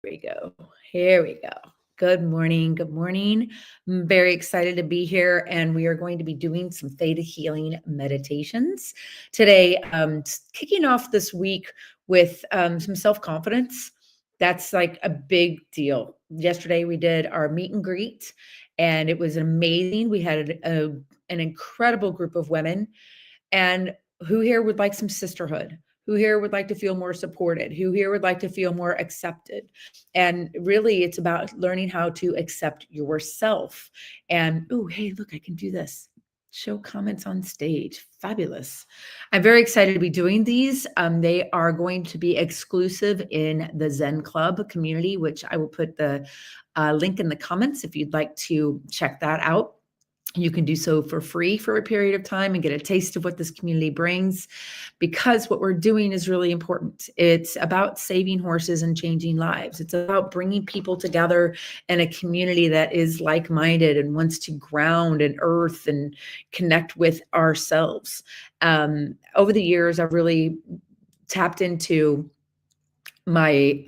we go. Here we go. Good morning. Good morning. I'm very excited to be here, and we are going to be doing some theta healing meditations today. Kicking off this week with some self confidence. That's like a big deal. Yesterday, we did our meet and greet, and it was amazing. We had an incredible group of women, and who here would like some sisterhood? Who here would like to feel more supported? Who here would like to feel more accepted? And really, it's about learning how to accept yourself. And, oh, hey, look, I can do this. Show comments on stage. Fabulous. I'm very excited to be doing these. They are going to be exclusive in the Zen Club community, which I will put the link in the comments if you'd like to check that out. You can do so for free for a period of time and get a taste of what this community brings, because what we're doing is really important. It's about saving horses and changing lives. It's about bringing people together in a community that is like-minded and wants to ground and earth and connect with ourselves. Over the years, I've really tapped into my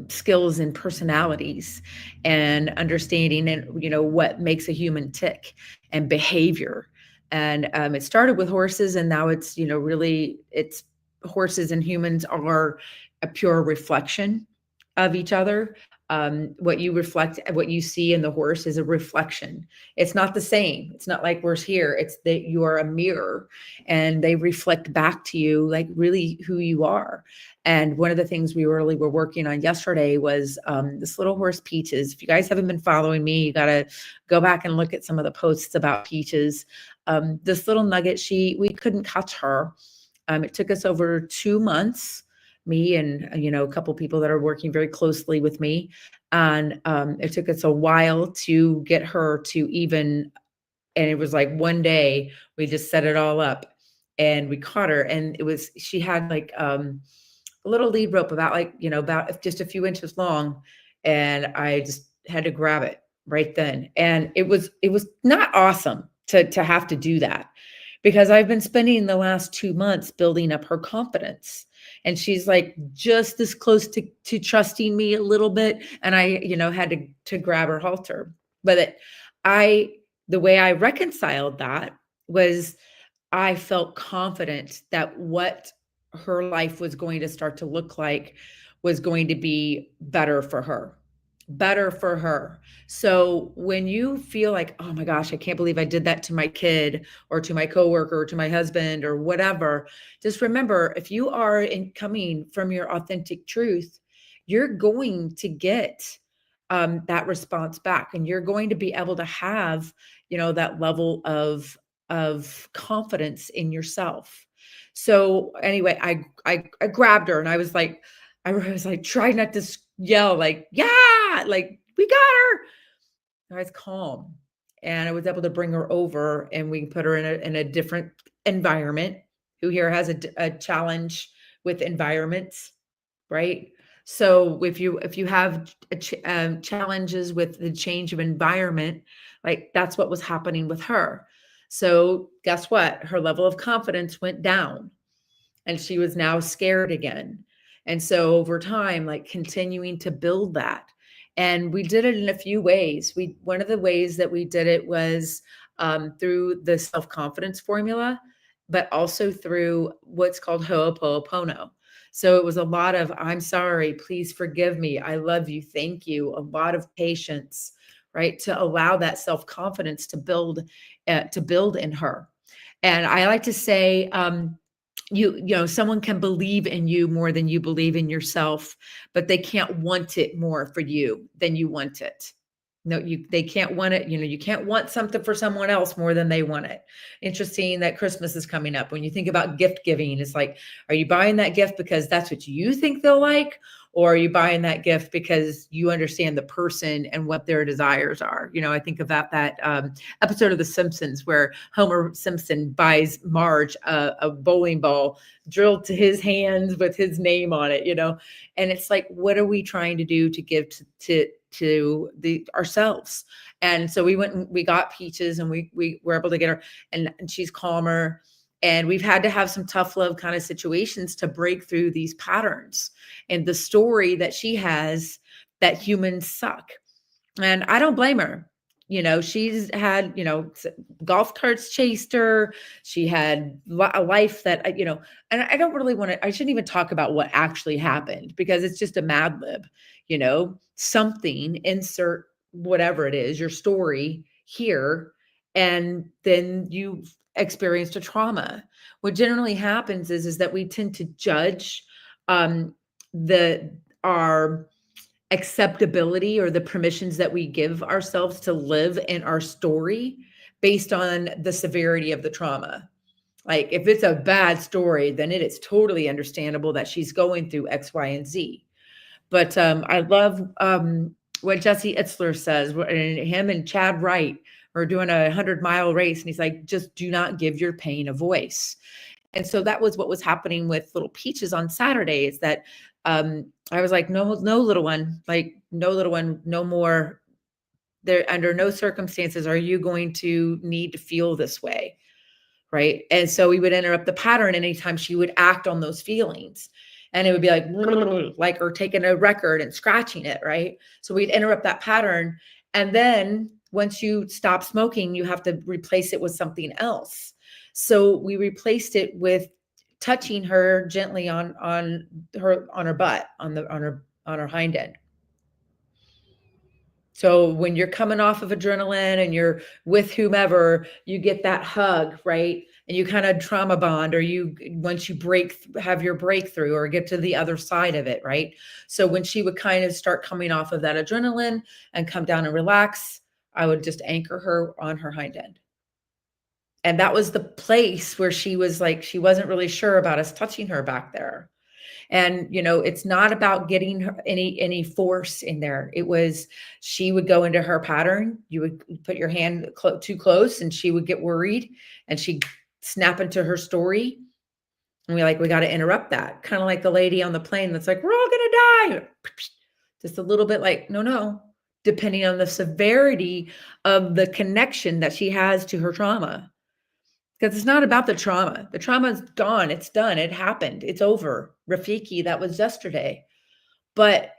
skills and personalities and understanding and what makes a human tick and behavior. And it started with horses, and now it's really it's horses and humans are a pure reflection of each other. What you reflect, what you see in the horse is a reflection. It's not the same. It's not like we're here. It's that you are a mirror, and they reflect back to you like really who you are. And one of the things we really were working on yesterday was this little horse, Peaches. If you guys haven't been following me, you got to go back and look at some of the posts about Peaches. This little nugget, we couldn't catch her. It took us over 2 months, me and a couple people that are working very closely with me, and it took us a while to get her to even. And it was like one day we just set it all up, and we caught her, and she had like a little lead rope about about just a few inches long, and I just had to grab it right then. And it was not awesome to have to do that, because I've been spending the last 2 months building up her confidence. And she's like just this close to trusting me a little bit. And I, had to grab her halter. But the way I reconciled that was I felt confident that what her life was going to start to look like was going to be better for her. Better for her. So when you feel like, oh my gosh, I can't believe I did that to my kid or to my coworker or to my husband or whatever, just remember, if you are coming from your authentic truth, you're going to get that response back, and you're going to be able to have, that level of confidence in yourself. So anyway, I grabbed her, and I was like, try not to yell like, yeah, like we got her. I was calm, and I was able to bring her over, and we put her in a different environment. Who here has a challenge with environments, right? So if you have challenges with the change of environment, like that's what was happening with her. So guess what? Her level of confidence went down, and she was now scared again. And so over time, like continuing to build that. And we did it in a few ways. One of the ways that we did it was through the self-confidence formula, but also through what's called Ho'oponopono. So it was a lot of, I'm sorry, please forgive me, I love you, thank you, a lot of patience, right? To allow that self-confidence to build in her. And I like to say, someone can believe in you more than you believe in yourself, but they can't want it more for you than you want it. No, they can't want it. You can't want something for someone else more than they want it. Interesting that Christmas is coming up. When you think about gift giving, it's like, are you buying that gift because that's what you think they'll like? Or are you buying that gift because you understand the person and what their desires are? I think about that episode of The Simpsons where Homer Simpson buys Marge a bowling ball drilled to his hands with his name on it, and it's like, what are we trying to do to give to ourselves? And so we went and we got Peaches, and we were able to get her, and she's calmer. And we've had to have some tough love kind of situations to break through these patterns. And the story that she has that humans suck. And I don't blame her. She's had, golf carts chased her. She had a life that, and I don't really want to, I shouldn't even talk about what actually happened because it's just a mad lib, something, insert whatever it is, your story here. And then you experienced a trauma. What generally happens is that we tend to judge um, our acceptability or the permissions that we give ourselves to live in our story based on the severity of the trauma. Like if it's a bad story, then it is totally understandable that she's going through X, Y, and Z. But I love what Jesse Itzler says. Him and Chad Wright are doing a 100-mile race, and he's like, just do not give your pain a voice. And so that was what was happening with little Peaches on Saturday, is that I was like, no, little one, no more. There, under no circumstances are you going to need to feel this way. Right. And so we would interrupt the pattern anytime she would act on those feelings. And it would be like her taking a record and scratching it. Right. So we'd interrupt that pattern. And then once you stop smoking, you have to replace it with something else. So we replaced it with touching her gently on her butt, on her hind end. So when you're coming off of adrenaline and you're with whomever, you get that hug, right? And you kind of trauma bond, or once you have your breakthrough or get to the other side of it, right? So when she would kind of start coming off of that adrenaline and come down and relax, I would just anchor her on her hind end. And that was the place where she was like, she wasn't really sure about us touching her back there. And, it's not about getting her any force in there. It was, she would go into her pattern. You would put your hand too close and she would get worried and she'd snap into her story. And we got to interrupt that. Kind of like the lady on the plane that's like, we're all going to die. Just a little bit like, no, depending on the severity of the connection that she has to her trauma. Because it's not about the trauma. The trauma's gone. It's done. It happened. It's over. Rafiki, that was yesterday. But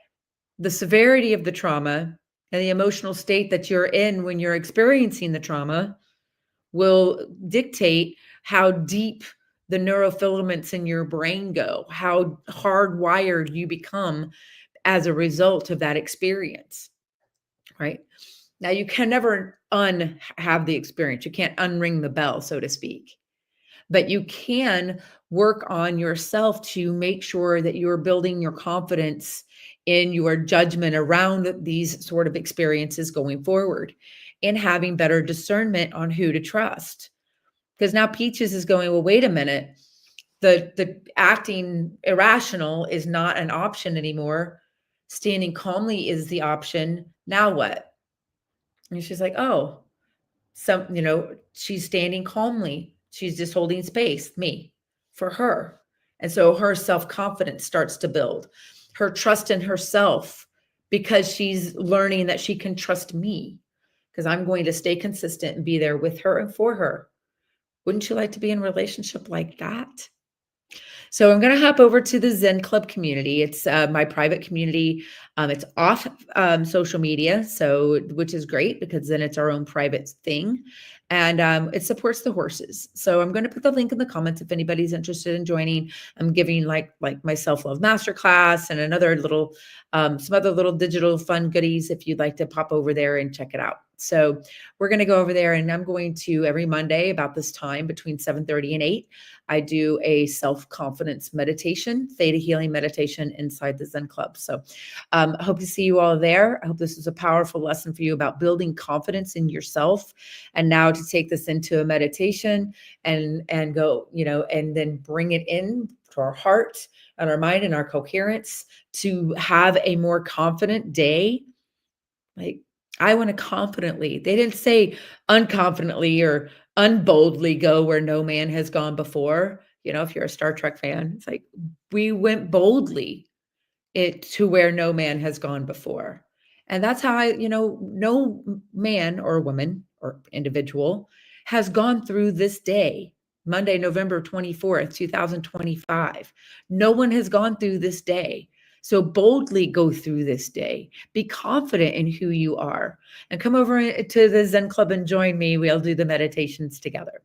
the severity of the trauma and the emotional state that you're in when you're experiencing the trauma will dictate how deep the neurofilaments in your brain go, how hardwired you become as a result of that experience, right? Now, you can never have the experience. You can't unring the bell, so to speak. But you can work on yourself to make sure that you're building your confidence in your judgment around these sort of experiences going forward and having better discernment on who to trust. Because now Peaches is going, well, wait a minute. The acting irrational is not an option anymore. Standing calmly is the option. Now what? And she's like, oh, she's standing calmly. She's just holding space, me, for her. And so her self-confidence starts to build, her trust in herself, because she's learning that she can trust me because I'm going to stay consistent and be there with her and for her. Wouldn't you like to be in a relationship like that? So I'm going to hop over to the Zen Club community. It's my private community. It's off social media, which is great because then it's our own private thing. And it supports the horses. So I'm going to put the link in the comments if anybody's interested in joining. I'm giving like my self-love masterclass and another little, some other little digital fun goodies if you'd like to pop over there and check it out. So we're going to go over there, and I'm going to every Monday about this time between 7:30 and 8. I do a self-confidence meditation, theta healing meditation inside the Zen Club. So I hope to see you all there. I hope this is a powerful lesson for you about building confidence in yourself. And now to take this into a meditation and go, and then bring it in to our heart and our mind and our coherence to have a more confident day. Like, I want to confidently, they didn't say unconfidently or unboldly go where no man has gone before. If you're a Star Trek fan, it's like we went boldly to where no man has gone before. And that's how no man or woman or individual has gone through this day, Monday, November 24th, 2025. No one has gone through this day. So boldly go through this day. Be confident in who you are and come over to the Zen Club and join me. We'll do the meditations together.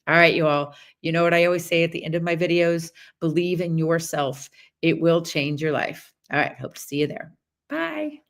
All right, you all. You know what I always say at the end of my videos? Believe in yourself. It will change your life. All right. Hope to see you there. Bye.